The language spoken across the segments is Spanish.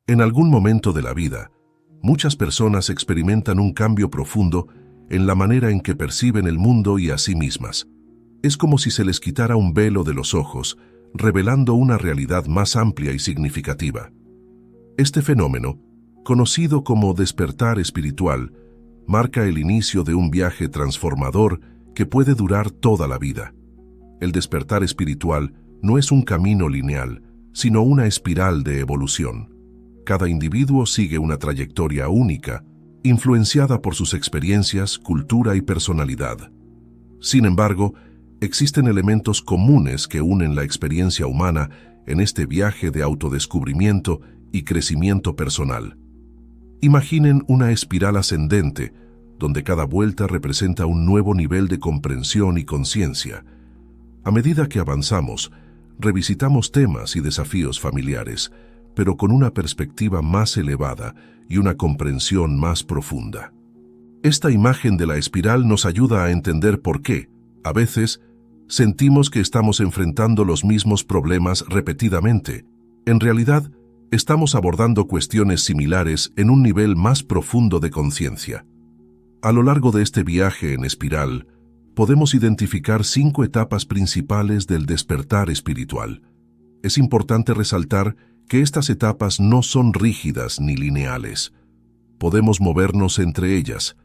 En algún momento de la vida, muchas personas experimentan un cambio profundo en la manera en que perciben el mundo y a sí mismas. Es como si se les quitara un velo de los ojos, revelando una realidad más amplia y significativa. Este fenómeno, conocido como despertar espiritual, marca el inicio de un viaje transformador que puede durar toda la vida. El despertar espiritual no es un camino lineal, sino una espiral de evolución. Cada individuo sigue una trayectoria única, influenciada por sus experiencias, cultura y personalidad. Sin embargo, existen elementos comunes que unen la experiencia humana en este viaje de autodescubrimiento y crecimiento personal. Imaginen una espiral ascendente, donde cada vuelta representa un nuevo nivel de comprensión y conciencia. A medida que avanzamos, revisitamos temas y desafíos familiares, pero con una perspectiva más elevada y una comprensión más profunda. Esta imagen de la espiral nos ayuda a entender por qué, a veces, sentimos que estamos enfrentando los mismos problemas repetidamente. En realidad, estamos abordando cuestiones similares en un nivel más profundo de conciencia. A lo largo de este viaje en espiral, podemos identificar 5 etapas principales del despertar espiritual. Es importante resaltar que estas etapas no son rígidas ni lineales. Podemos movernos entre ellas,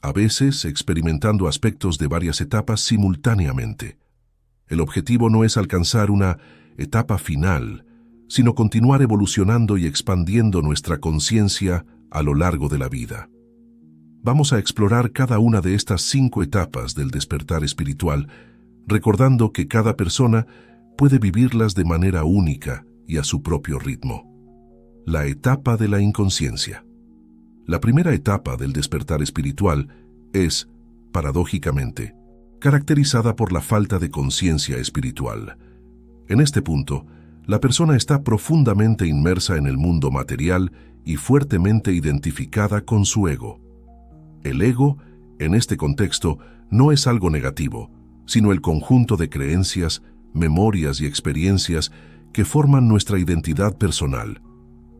a veces experimentando aspectos de varias etapas simultáneamente. El objetivo no es alcanzar una etapa final, sino continuar evolucionando y expandiendo nuestra conciencia a lo largo de la vida. Vamos a explorar cada una de estas 5 etapas del despertar espiritual, recordando que cada persona puede vivirlas de manera única y a su propio ritmo. La etapa de la inconsciencia. La primera etapa del despertar espiritual es, paradójicamente, caracterizada por la falta de conciencia espiritual. En este punto, la persona está profundamente inmersa en el mundo material y fuertemente identificada con su ego. El ego, en este contexto, no es algo negativo, sino el conjunto de creencias, memorias y experiencias que forman nuestra identidad personal.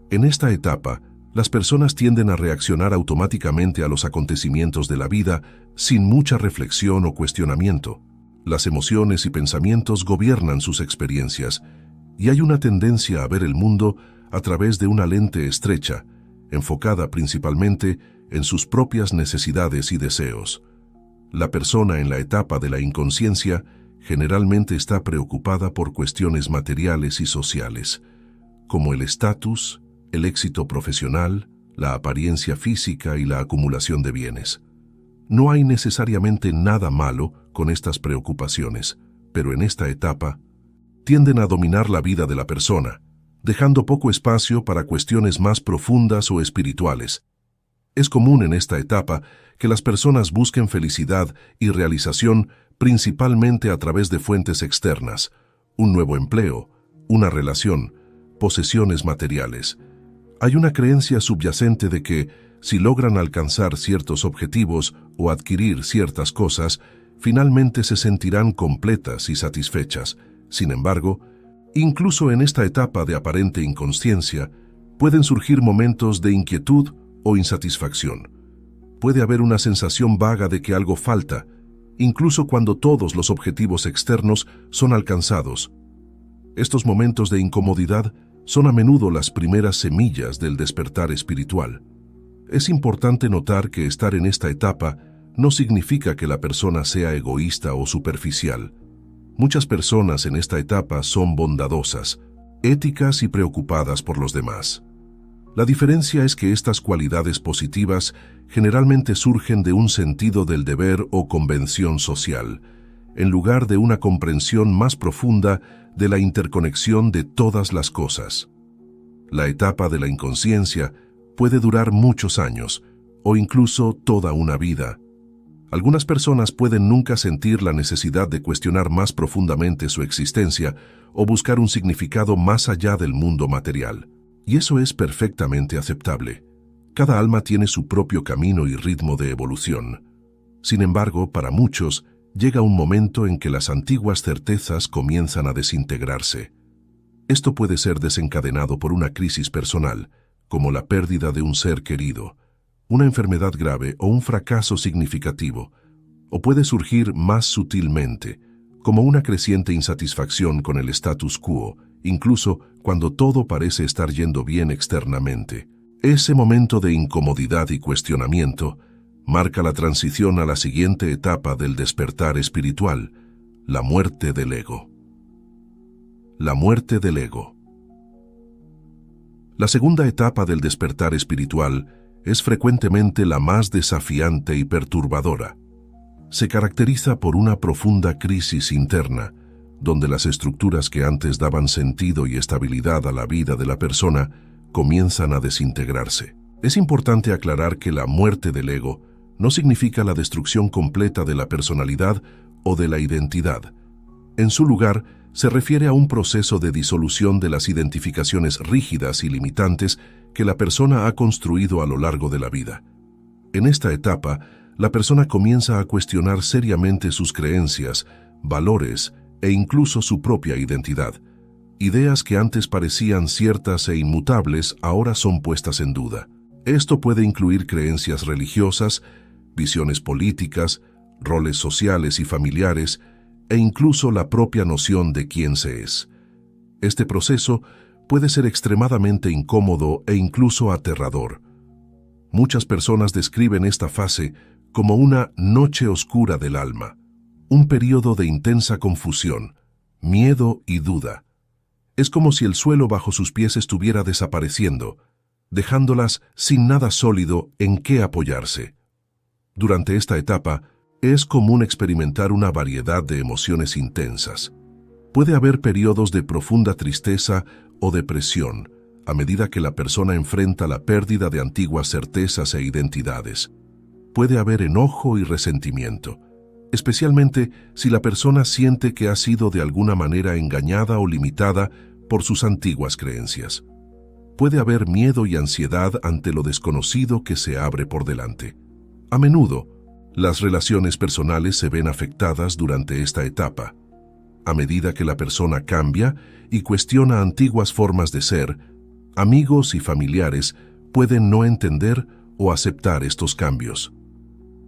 En esta etapa, las personas tienden a reaccionar automáticamente a los acontecimientos de la vida sin mucha reflexión o cuestionamiento. Las emociones y pensamientos gobiernan sus experiencias, y hay una tendencia a ver el mundo a través de una lente estrecha, enfocada principalmente en sus propias necesidades y deseos. La persona en la etapa de la inconsciencia generalmente está preocupada por cuestiones materiales y sociales, como el estatus, el éxito profesional, la apariencia física y la acumulación de bienes. No hay necesariamente nada malo con estas preocupaciones, pero en esta etapa tienden a dominar la vida de la persona, dejando poco espacio para cuestiones más profundas o espirituales. Es común en esta etapa que las personas busquen felicidad y realización principalmente a través de fuentes externas, un nuevo empleo, una relación, posesiones materiales. Hay una creencia subyacente de que, si logran alcanzar ciertos objetivos o adquirir ciertas cosas, finalmente se sentirán completas y satisfechas. Sin embargo, incluso en esta etapa de aparente inconsciencia, pueden surgir momentos de inquietud o insatisfacción. Puede haber una sensación vaga de que algo falta, incluso cuando todos los objetivos externos son alcanzados. Estos momentos de incomodidad son a menudo las primeras semillas del despertar espiritual. Es importante notar que estar en esta etapa no significa que la persona sea egoísta o superficial. Muchas personas en esta etapa son bondadosas, éticas y preocupadas por los demás. La diferencia es que estas cualidades positivas generalmente surgen de un sentido del deber o convención social, en lugar de una comprensión más profunda de la interconexión de todas las cosas. La etapa de la inconsciencia puede durar muchos años, o incluso toda una vida. Algunas personas pueden nunca sentir la necesidad de cuestionar más profundamente su existencia o buscar un significado más allá del mundo material. Y eso es perfectamente aceptable. Cada alma tiene su propio camino y ritmo de evolución. Sin embargo, para muchos, llega un momento en que las antiguas certezas comienzan a desintegrarse. Esto puede ser desencadenado por una crisis personal, como la pérdida de un ser querido, una enfermedad grave o un fracaso significativo, o puede surgir más sutilmente, como una creciente insatisfacción con el status quo, incluso cuando todo parece estar yendo bien externamente. Ese momento de incomodidad y cuestionamiento marca la transición a la siguiente etapa del despertar espiritual, la muerte del ego. La muerte del ego. La segunda etapa del despertar espiritual es frecuentemente la más desafiante y perturbadora. Se caracteriza por una profunda crisis interna, donde las estructuras que antes daban sentido y estabilidad a la vida de la persona comienzan a desintegrarse. Es importante aclarar que la muerte del ego no significa la destrucción completa de la personalidad o de la identidad. En su lugar, se refiere a un proceso de disolución de las identificaciones rígidas y limitantes que la persona ha construido a lo largo de la vida. En esta etapa, la persona comienza a cuestionar seriamente sus creencias, valores e incluso su propia identidad. Ideas que antes parecían ciertas e inmutables ahora son puestas en duda. Esto puede incluir creencias religiosas, visiones políticas, roles sociales y familiares, e incluso la propia noción de quién se es. Este proceso puede ser extremadamente incómodo e incluso aterrador. Muchas personas describen esta fase como una noche oscura del alma, un periodo de intensa confusión, miedo y duda. Es como si el suelo bajo sus pies estuviera desapareciendo, dejándolas sin nada sólido en qué apoyarse. Durante esta etapa, es común experimentar una variedad de emociones intensas. Puede haber periodos de profunda tristeza o depresión, a medida que la persona enfrenta la pérdida de antiguas certezas e identidades. Puede haber enojo y resentimiento, especialmente si la persona siente que ha sido de alguna manera engañada o limitada por sus antiguas creencias. Puede haber miedo y ansiedad ante lo desconocido que se abre por delante. A menudo, las relaciones personales se ven afectadas durante esta etapa. A medida que la persona cambia y cuestiona antiguas formas de ser, amigos y familiares pueden no entender o aceptar estos cambios.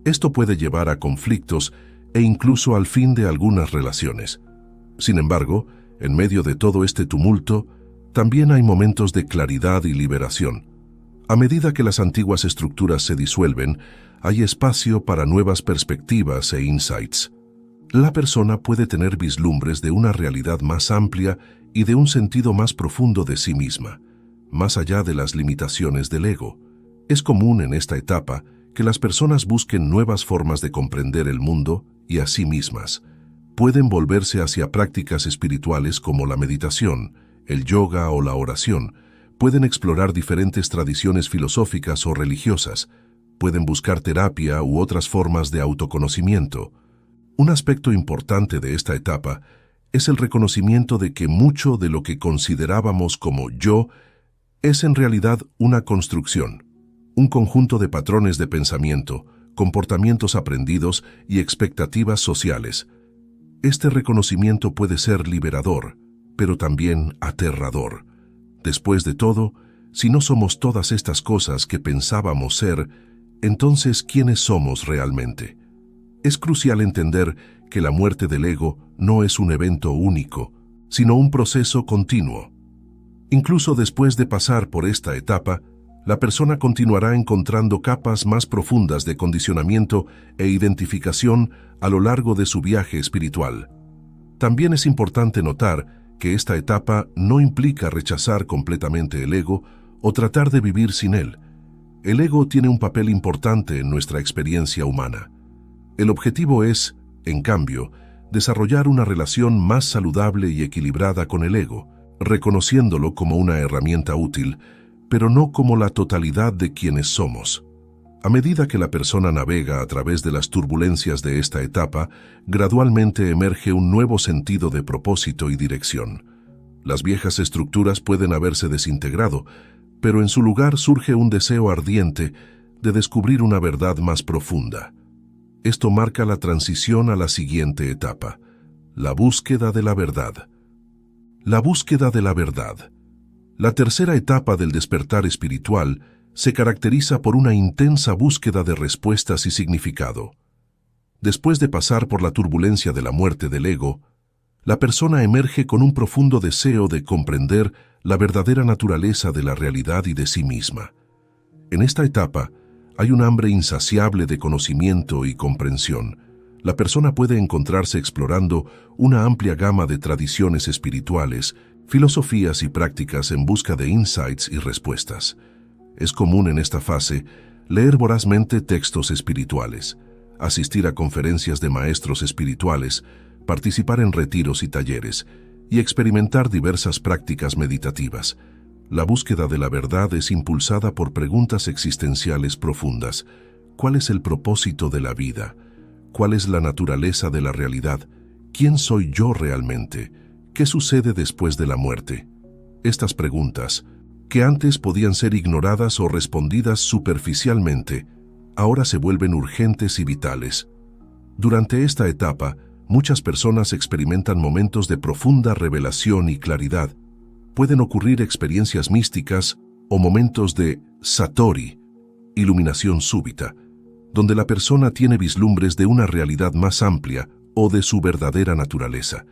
Esto puede llevar a conflictos e incluso al fin de algunas relaciones. Sin embargo, en medio de todo este tumulto, también hay momentos de claridad y liberación. A medida que las antiguas estructuras se disuelven, hay espacio para nuevas perspectivas e insights. La persona puede tener vislumbres de una realidad más amplia y de un sentido más profundo de sí misma, más allá de las limitaciones del ego. Es común en esta etapa que las personas busquen nuevas formas de comprender el mundo y a sí mismas. Pueden volverse hacia prácticas espirituales como la meditación, el yoga o la oración. Pueden explorar diferentes tradiciones filosóficas o religiosas. Pueden buscar terapia u otras formas de autoconocimiento. Un aspecto importante de esta etapa es el reconocimiento de que mucho de lo que considerábamos como yo es en realidad una construcción, un conjunto de patrones de pensamiento, comportamientos aprendidos y expectativas sociales. Este reconocimiento puede ser liberador, pero también aterrador. Después de todo, si no somos todas estas cosas que pensábamos ser, entonces, ¿quiénes somos realmente? Es crucial entender que la muerte del ego no es un evento único, sino un proceso continuo. Incluso después de pasar por esta etapa, la persona continuará encontrando capas más profundas de condicionamiento e identificación a lo largo de su viaje espiritual. También es importante notar que esta etapa no implica rechazar completamente el ego o tratar de vivir sin él. El ego tiene un papel importante en nuestra experiencia humana. El objetivo es, en cambio, desarrollar una relación más saludable y equilibrada con el ego, reconociéndolo como una herramienta útil, pero no como la totalidad de quienes somos. A medida que la persona navega a través de las turbulencias de esta etapa, gradualmente emerge un nuevo sentido de propósito y dirección. Las viejas estructuras pueden haberse desintegrado, pero en su lugar surge un deseo ardiente de descubrir una verdad más profunda. Esto marca la transición a la siguiente etapa, la búsqueda de la verdad. La búsqueda de la verdad. La tercera etapa del despertar espiritual se caracteriza por una intensa búsqueda de respuestas y significado. Después de pasar por la turbulencia de la muerte del ego, la persona emerge con un profundo deseo de comprender la verdadera naturaleza de la realidad y de sí misma. En esta etapa, hay un hambre insaciable de conocimiento y comprensión. La persona puede encontrarse explorando una amplia gama de tradiciones espirituales, filosofías y prácticas en busca de insights y respuestas. Es común en esta fase leer vorazmente textos espirituales, asistir a conferencias de maestros espirituales, participar en retiros y talleres, y experimentar diversas prácticas meditativas. La búsqueda de la verdad es impulsada por preguntas existenciales profundas. ¿Cuál es el propósito de la vida? ¿Cuál es la naturaleza de la realidad? ¿Quién soy yo realmente? ¿Qué sucede después de la muerte? Estas preguntas, que antes podían ser ignoradas o respondidas superficialmente, ahora se vuelven urgentes y vitales. Durante esta etapa, muchas personas experimentan momentos de profunda revelación y claridad. Pueden ocurrir experiencias místicas o momentos de satori, iluminación súbita, donde la persona tiene vislumbres de una realidad más amplia o de su verdadera naturaleza.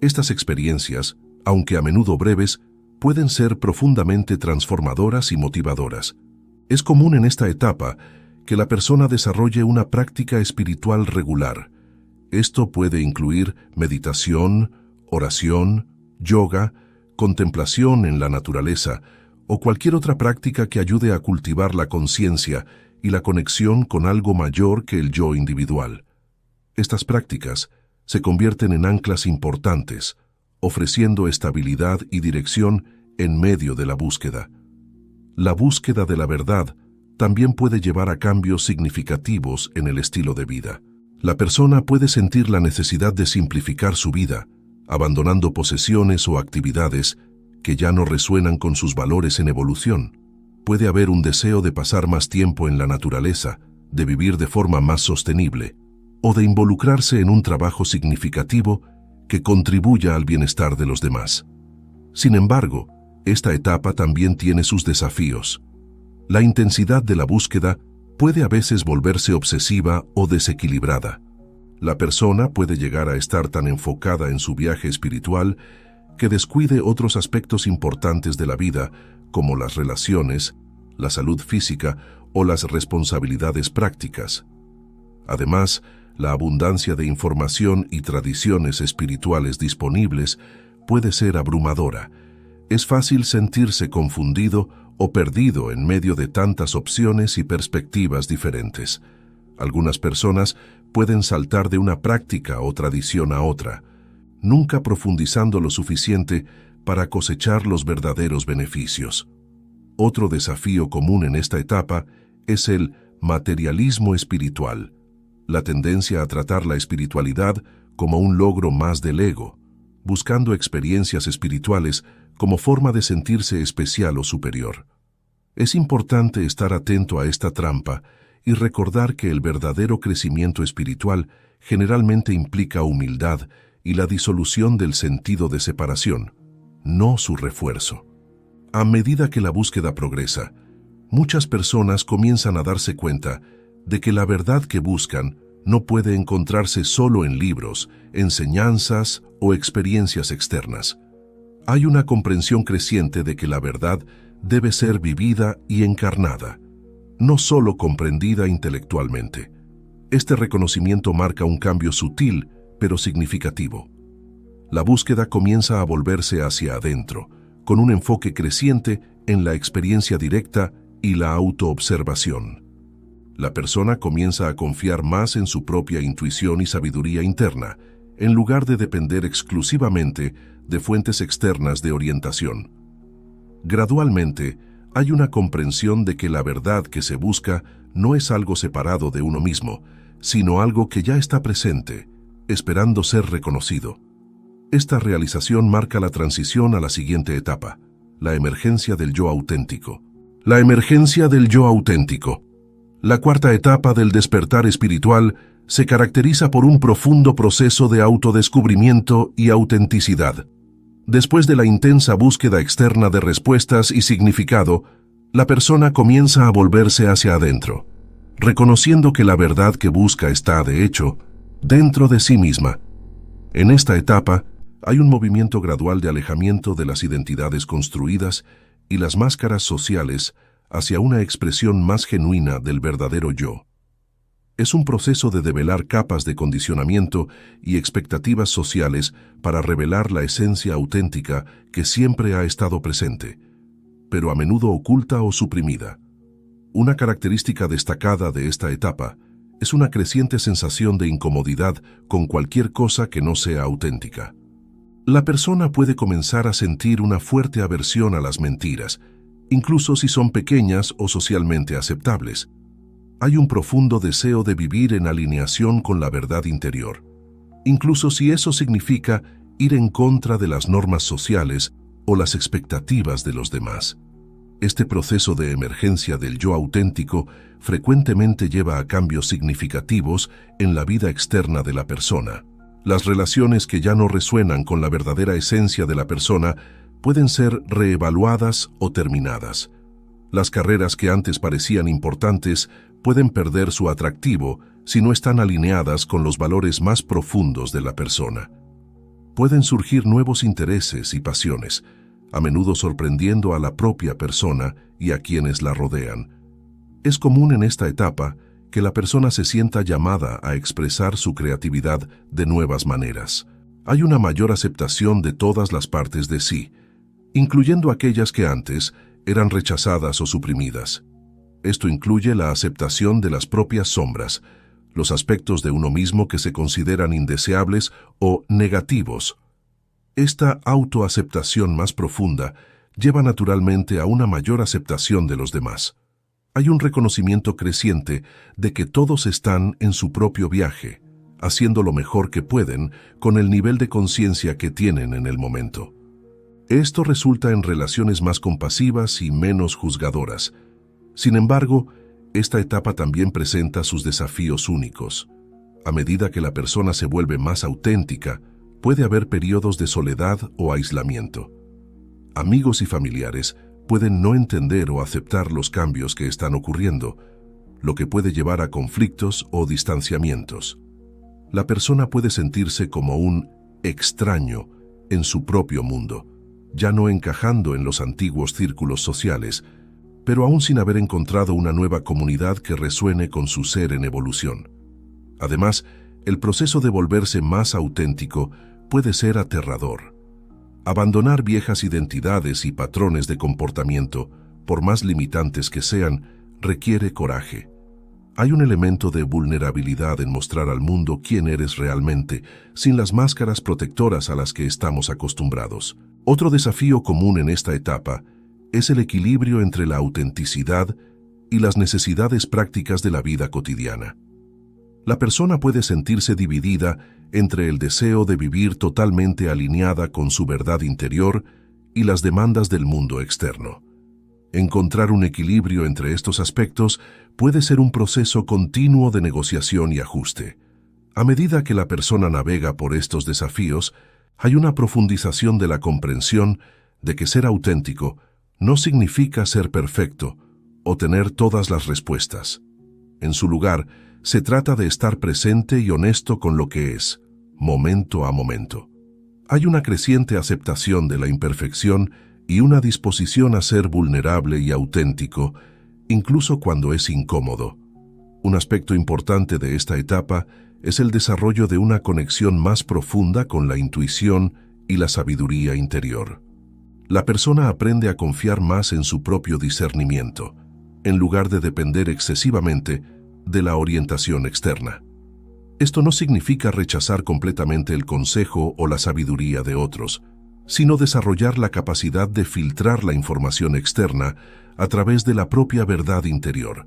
Estas experiencias, aunque a menudo breves, pueden ser profundamente transformadoras y motivadoras. Es común en esta etapa que la persona desarrolle una práctica espiritual regular. Esto puede incluir meditación, oración, yoga, contemplación en la naturaleza o cualquier otra práctica que ayude a cultivar la conciencia y la conexión con algo mayor que el yo individual. Estas prácticas se convierten en anclas importantes, ofreciendo estabilidad y dirección en medio de la búsqueda. La búsqueda de la verdad también puede llevar a cambios significativos en el estilo de vida. La persona puede sentir la necesidad de simplificar su vida, abandonando posesiones o actividades que ya no resuenan con sus valores en evolución. Puede haber un deseo de pasar más tiempo en la naturaleza, de vivir de forma más sostenible, o de involucrarse en un trabajo significativo que contribuya al bienestar de los demás. Sin embargo, esta etapa también tiene sus desafíos. La intensidad de la búsqueda puede a veces volverse obsesiva o desequilibrada. La persona puede llegar a estar tan enfocada en su viaje espiritual que descuide otros aspectos importantes de la vida, como las relaciones, la salud física o las responsabilidades prácticas. Además, la abundancia de información y tradiciones espirituales disponibles puede ser abrumadora. Es fácil sentirse confundido o perdido en medio de tantas opciones y perspectivas diferentes. Algunas personas pueden saltar de una práctica o tradición a otra, nunca profundizando lo suficiente para cosechar los verdaderos beneficios. Otro desafío común en esta etapa es el materialismo espiritual, la tendencia a tratar la espiritualidad como un logro más del ego, buscando experiencias espirituales como forma de sentirse especial o superior. Es importante estar atento a esta trampa y recordar que el verdadero crecimiento espiritual generalmente implica humildad y la disolución del sentido de separación, no su refuerzo. A medida que la búsqueda progresa, muchas personas comienzan a darse cuenta de que la verdad que buscan no puede encontrarse solo en libros, enseñanzas o experiencias externas. Hay una comprensión creciente de que la verdad debe ser vivida y encarnada, no solo comprendida intelectualmente. Este reconocimiento marca un cambio sutil, pero significativo. La búsqueda comienza a volverse hacia adentro, con un enfoque creciente en la experiencia directa y la autoobservación. La persona comienza a confiar más en su propia intuición y sabiduría interna, en lugar de depender exclusivamente de fuentes externas de orientación. Gradualmente, hay una comprensión de que la verdad que se busca no es algo separado de uno mismo, sino algo que ya está presente, esperando ser reconocido. Esta realización marca la transición a la siguiente etapa, la emergencia del yo auténtico. La emergencia del yo auténtico. La cuarta etapa del despertar espiritual se caracteriza por un profundo proceso de autodescubrimiento y autenticidad. Después de la intensa búsqueda externa de respuestas y significado, la persona comienza a volverse hacia adentro, reconociendo que la verdad que busca está, de hecho, dentro de sí misma. En esta etapa, hay un movimiento gradual de alejamiento de las identidades construidas y las máscaras sociales hacia una expresión más genuina del verdadero yo. Es un proceso de develar capas de condicionamiento y expectativas sociales para revelar la esencia auténtica que siempre ha estado presente, pero a menudo oculta o suprimida. Una característica destacada de esta etapa es una creciente sensación de incomodidad con cualquier cosa que no sea auténtica. La persona puede comenzar a sentir una fuerte aversión a las mentiras, incluso si son pequeñas o socialmente aceptables. Hay un profundo deseo de vivir en alineación con la verdad interior, incluso si eso significa ir en contra de las normas sociales o las expectativas de los demás. Este proceso de emergencia del yo auténtico frecuentemente lleva a cambios significativos en la vida externa de la persona. Las relaciones que ya no resuenan con la verdadera esencia de la persona pueden ser reevaluadas o terminadas. Las carreras que antes parecían importantes pueden perder su atractivo si no están alineadas con los valores más profundos de la persona. Pueden surgir nuevos intereses y pasiones, a menudo sorprendiendo a la propia persona y a quienes la rodean. Es común en esta etapa que la persona se sienta llamada a expresar su creatividad de nuevas maneras. Hay una mayor aceptación de todas las partes de sí, incluyendo aquellas que antes eran rechazadas o suprimidas. Esto incluye la aceptación de las propias sombras, los aspectos de uno mismo que se consideran indeseables o negativos. Esta autoaceptación más profunda lleva naturalmente a una mayor aceptación de los demás. Hay un reconocimiento creciente de que todos están en su propio viaje, haciendo lo mejor que pueden con el nivel de conciencia que tienen en el momento. Esto resulta en relaciones más compasivas y menos juzgadoras. Sin embargo, esta etapa también presenta sus desafíos únicos. A medida que la persona se vuelve más auténtica, puede haber periodos de soledad o aislamiento. Amigos y familiares pueden no entender o aceptar los cambios que están ocurriendo, lo que puede llevar a conflictos o distanciamientos. La persona puede sentirse como un extraño en su propio mundo, ya no encajando en los antiguos círculos sociales, pero aún sin haber encontrado una nueva comunidad que resuene con su ser en evolución. Además, el proceso de volverse más auténtico puede ser aterrador. Abandonar viejas identidades y patrones de comportamiento, por más limitantes que sean, requiere coraje. Hay un elemento de vulnerabilidad en mostrar al mundo quién eres realmente, sin las máscaras protectoras a las que estamos acostumbrados. Otro desafío común en esta etapa es el equilibrio entre la autenticidad y las necesidades prácticas de la vida cotidiana. La persona puede sentirse dividida entre el deseo de vivir totalmente alineada con su verdad interior y las demandas del mundo externo. Encontrar un equilibrio entre estos aspectos puede ser un proceso continuo de negociación y ajuste. A medida que la persona navega por estos desafíos, hay una profundización de la comprensión de que ser auténtico no significa ser perfecto o tener todas las respuestas. En su lugar, se trata de estar presente y honesto con lo que es, momento a momento. Hay una creciente aceptación de la imperfección y una disposición a ser vulnerable y auténtico, incluso cuando es incómodo. Un aspecto importante de esta etapa es el desarrollo de una conexión más profunda con la intuición y la sabiduría interior. La persona aprende a confiar más en su propio discernimiento, en lugar de depender excesivamente de la orientación externa. Esto no significa rechazar completamente el consejo o la sabiduría de otros, sino desarrollar la capacidad de filtrar la información externa a través de la propia verdad interior.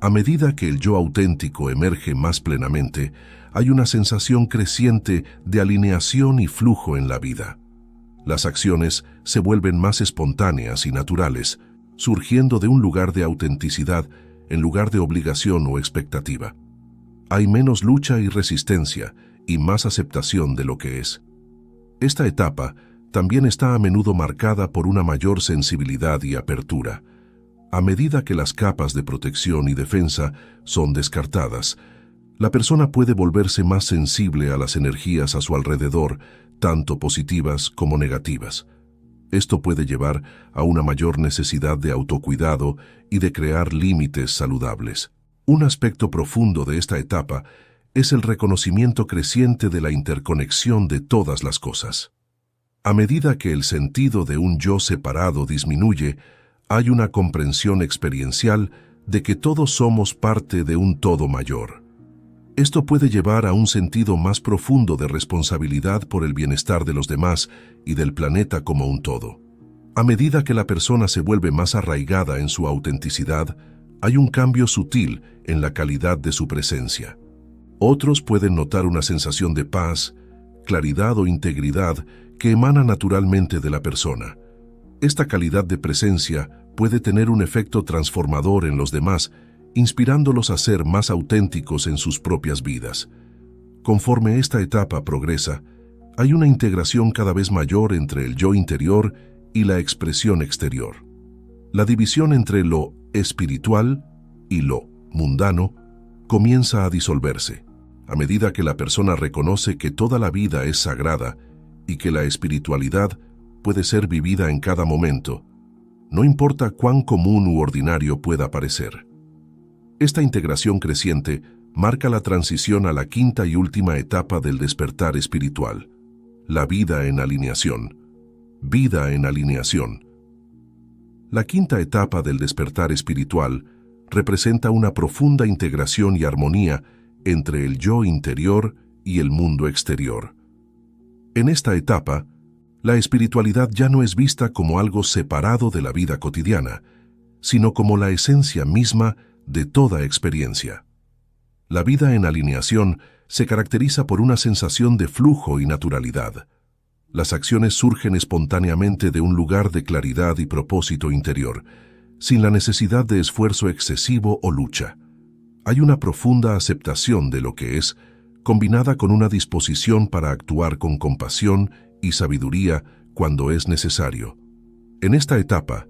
A medida que el yo auténtico emerge más plenamente, hay una sensación creciente de alineación y flujo en la vida. Las acciones se vuelven más espontáneas y naturales, surgiendo de un lugar de autenticidad en lugar de obligación o expectativa. Hay menos lucha y resistencia y más aceptación de lo que es. Esta etapa también está a menudo marcada por una mayor sensibilidad y apertura. A medida que las capas de protección y defensa son descartadas, la persona puede volverse más sensible a las energías a su alrededor, tanto positivas como negativas. Esto puede llevar a una mayor necesidad de autocuidado y de crear límites saludables. Un aspecto profundo de esta etapa es el reconocimiento creciente de la interconexión de todas las cosas. A medida que el sentido de un yo separado disminuye, hay una comprensión experiencial de que todos somos parte de un todo mayor. Esto puede llevar a un sentido más profundo de responsabilidad por el bienestar de los demás y del planeta como un todo. A medida que la persona se vuelve más arraigada en su autenticidad, hay un cambio sutil en la calidad de su presencia. Otros pueden notar una sensación de paz, claridad o integridad que emana naturalmente de la persona. Esta calidad de presencia puede tener un efecto transformador en los demás, inspirándolos a ser más auténticos en sus propias vidas. Conforme esta etapa progresa, hay una integración cada vez mayor entre el yo interior y la expresión exterior. La división entre lo espiritual y lo mundano comienza a disolverse, a medida que la persona reconoce que toda la vida es sagrada y que la espiritualidad puede ser vivida en cada momento, no importa cuán común u ordinario pueda parecer. Esta integración creciente marca la transición a la quinta y última etapa del despertar espiritual, la vida en alineación. Vida en alineación. La quinta etapa del despertar espiritual representa una profunda integración y armonía entre el yo interior y el mundo exterior. En esta etapa, la espiritualidad ya no es vista como algo separado de la vida cotidiana, sino como la esencia misma de toda experiencia. La vida en alineación se caracteriza por una sensación de flujo y naturalidad. Las acciones surgen espontáneamente de un lugar de claridad y propósito interior, sin la necesidad de esfuerzo excesivo o lucha. Hay una profunda aceptación de lo que es, combinada con una disposición para actuar con compasión y sabiduría cuando es necesario. En esta etapa,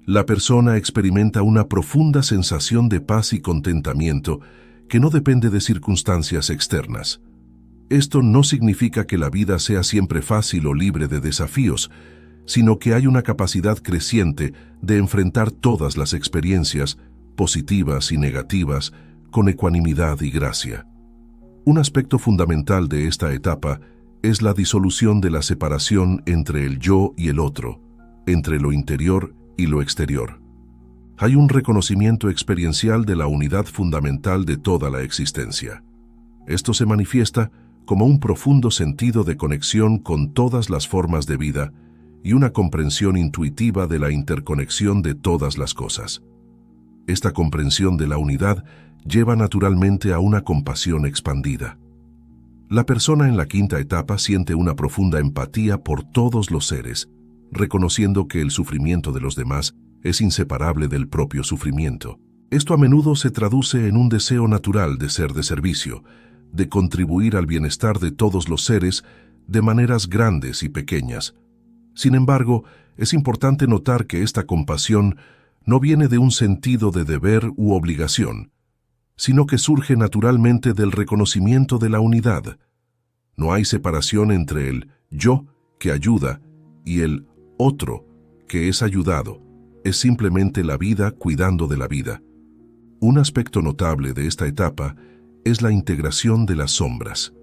la persona experimenta una profunda sensación de paz y contentamiento que no depende de circunstancias externas. Esto no significa que la vida sea siempre fácil o libre de desafíos, sino que hay una capacidad creciente de enfrentar todas las experiencias, positivas y negativas, con ecuanimidad y gracia. Un aspecto fundamental de esta etapa es la disolución de la separación entre el yo y el otro, entre lo interior y lo exterior. Hay un reconocimiento experiencial de la unidad fundamental de toda la existencia. Esto se manifiesta como un profundo sentido de conexión con todas las formas de vida y una comprensión intuitiva de la interconexión de todas las cosas. Esta comprensión de la unidad lleva naturalmente a una compasión expandida. La persona en la quinta etapa siente una profunda empatía por todos los seres, reconociendo que el sufrimiento de los demás es inseparable del propio sufrimiento. Esto a menudo se traduce en un deseo natural de ser de servicio, de contribuir al bienestar de todos los seres de maneras grandes y pequeñas. Sin embargo, es importante notar que esta compasión no viene de un sentido de deber u obligación, sino que surge naturalmente del reconocimiento de la unidad. No hay separación entre el yo, que ayuda, y el otro, que es ayudado. Es simplemente la vida cuidando de la vida. Un aspecto notable de esta etapa es la integración de las sombras.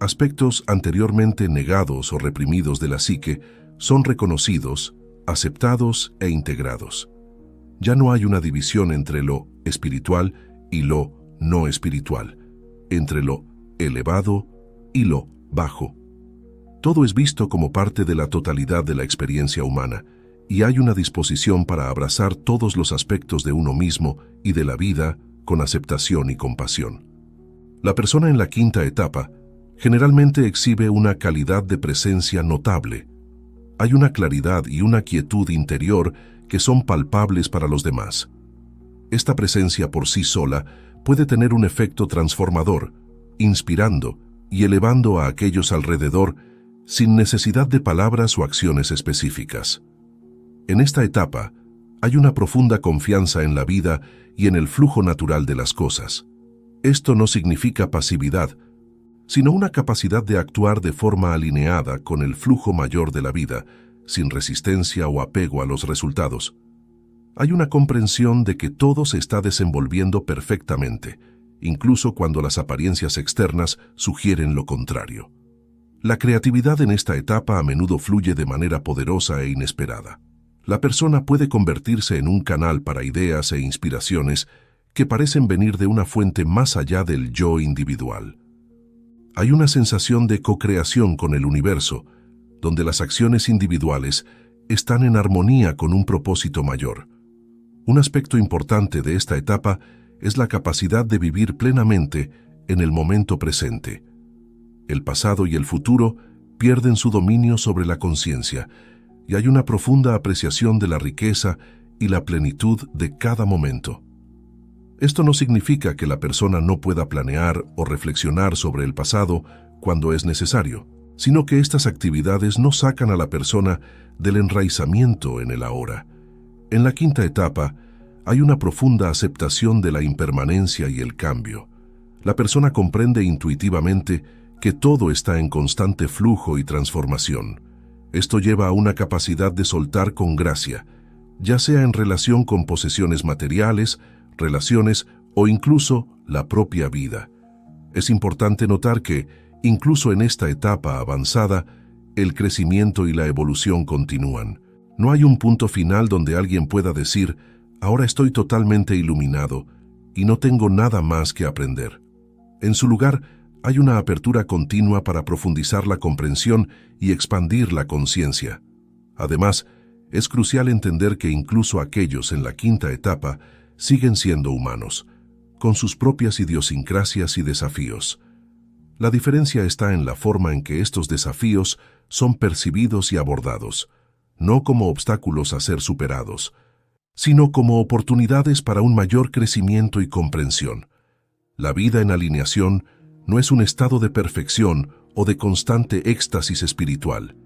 Aspectos anteriormente negados o reprimidos de la psique son reconocidos, aceptados e integrados. Ya no hay una división entre lo espiritual y lo no espiritual, entre lo elevado y lo bajo. Todo es visto como parte de la totalidad de la experiencia humana, y hay una disposición para abrazar todos los aspectos de uno mismo y de la vida con aceptación y compasión. La persona en la quinta etapa generalmente exhibe una calidad de presencia notable. Hay una claridad y una quietud interior que son palpables para los demás. Esta presencia por sí sola puede tener un efecto transformador, inspirando y elevando a aquellos alrededor sin necesidad de palabras o acciones específicas. En esta etapa, hay una profunda confianza en la vida y en el flujo natural de las cosas. Esto no significa pasividad, sino una capacidad de actuar de forma alineada con el flujo mayor de la vida, sin resistencia o apego a los resultados. Hay una comprensión de que todo se está desenvolviendo perfectamente, incluso cuando las apariencias externas sugieren lo contrario. La creatividad en esta etapa a menudo fluye de manera poderosa e inesperada. La persona puede convertirse en un canal para ideas e inspiraciones que parecen venir de una fuente más allá del yo individual. Hay una sensación de co-creación con el universo, donde las acciones individuales están en armonía con un propósito mayor. Un aspecto importante de esta etapa es la capacidad de vivir plenamente en el momento presente. El pasado y el futuro pierden su dominio sobre la conciencia, y hay una profunda apreciación de la riqueza y la plenitud de cada momento. Esto no significa que la persona no pueda planear o reflexionar sobre el pasado cuando es necesario, sino que estas actividades no sacan a la persona del enraizamiento en el ahora. En la quinta etapa, hay una profunda aceptación de la impermanencia y el cambio. La persona comprende intuitivamente que todo está en constante flujo y transformación. Esto lleva a una capacidad de soltar con gracia, ya sea en relación con posesiones materiales, relaciones o incluso la propia vida. Es importante notar que, incluso en esta etapa avanzada, el crecimiento y la evolución continúan. No hay un punto final donde alguien pueda decir, ahora estoy totalmente iluminado y no tengo nada más que aprender. En su lugar, hay una apertura continua para profundizar la comprensión y expandir la conciencia. Además, es crucial entender que incluso aquellos en la quinta etapa siguen siendo humanos, con sus propias idiosincrasias y desafíos. La diferencia está en la forma en que estos desafíos son percibidos y abordados, no como obstáculos a ser superados, sino como oportunidades para un mayor crecimiento y comprensión. La vida en alineación no es un estado de perfección o de constante éxtasis espiritual.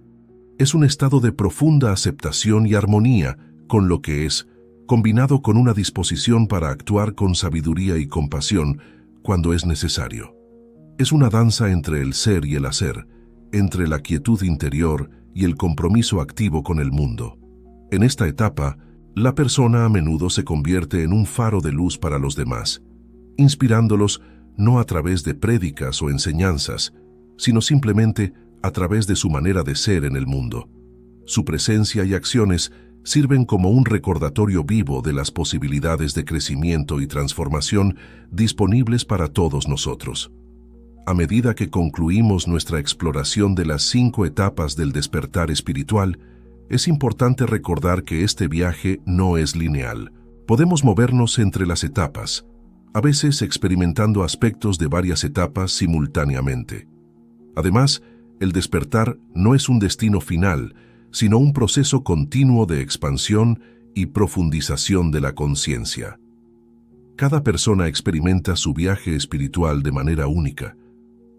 Es un estado de profunda aceptación y armonía con lo que es, combinado con una disposición para actuar con sabiduría y compasión cuando es necesario. Es una danza entre el ser y el hacer, entre la quietud interior y el compromiso activo con el mundo. En esta etapa, la persona a menudo se convierte en un faro de luz para los demás, inspirándolos no a través de prédicas o enseñanzas, sino simplemente a través de su manera de ser en el mundo. Su presencia y acciones sirven como un recordatorio vivo de las posibilidades de crecimiento y transformación disponibles para todos nosotros. A medida que concluimos nuestra exploración de las 5 etapas del despertar espiritual, es importante recordar que este viaje no es lineal. Podemos movernos entre las etapas, a veces experimentando aspectos de varias etapas simultáneamente. Además, el despertar no es un destino final, sino un proceso continuo de expansión y profundización de la conciencia. Cada persona experimenta su viaje espiritual de manera única.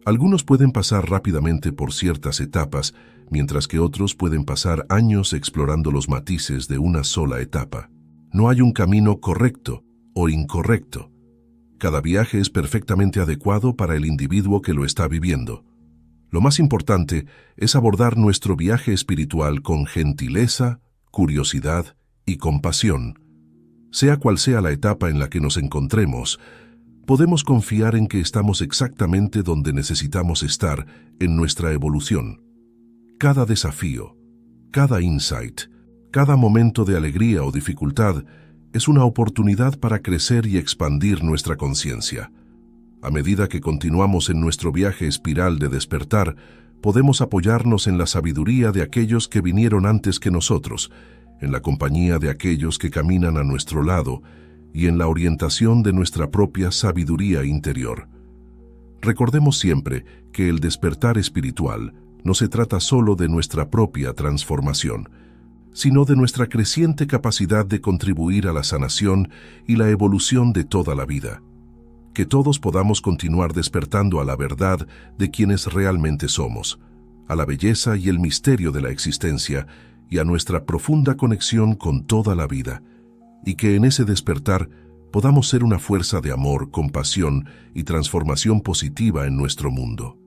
Algunos pueden pasar rápidamente por ciertas etapas, mientras que otros pueden pasar años explorando los matices de una sola etapa. No hay un camino correcto o incorrecto. Cada viaje es perfectamente adecuado para el individuo que lo está viviendo. Lo más importante es abordar nuestro viaje espiritual con gentileza, curiosidad y compasión. Sea cual sea la etapa en la que nos encontremos, podemos confiar en que estamos exactamente donde necesitamos estar en nuestra evolución. Cada desafío, cada insight, cada momento de alegría o dificultad es una oportunidad para crecer y expandir nuestra conciencia. A medida que continuamos en nuestro viaje espiral de despertar, podemos apoyarnos en la sabiduría de aquellos que vinieron antes que nosotros, en la compañía de aquellos que caminan a nuestro lado y en la orientación de nuestra propia sabiduría interior. Recordemos siempre que el despertar espiritual no se trata solo de nuestra propia transformación, sino de nuestra creciente capacidad de contribuir a la sanación y la evolución de toda la vida. Que todos podamos continuar despertando a la verdad de quienes realmente somos, a la belleza y el misterio de la existencia y a nuestra profunda conexión con toda la vida, y que en ese despertar podamos ser una fuerza de amor, compasión y transformación positiva en nuestro mundo.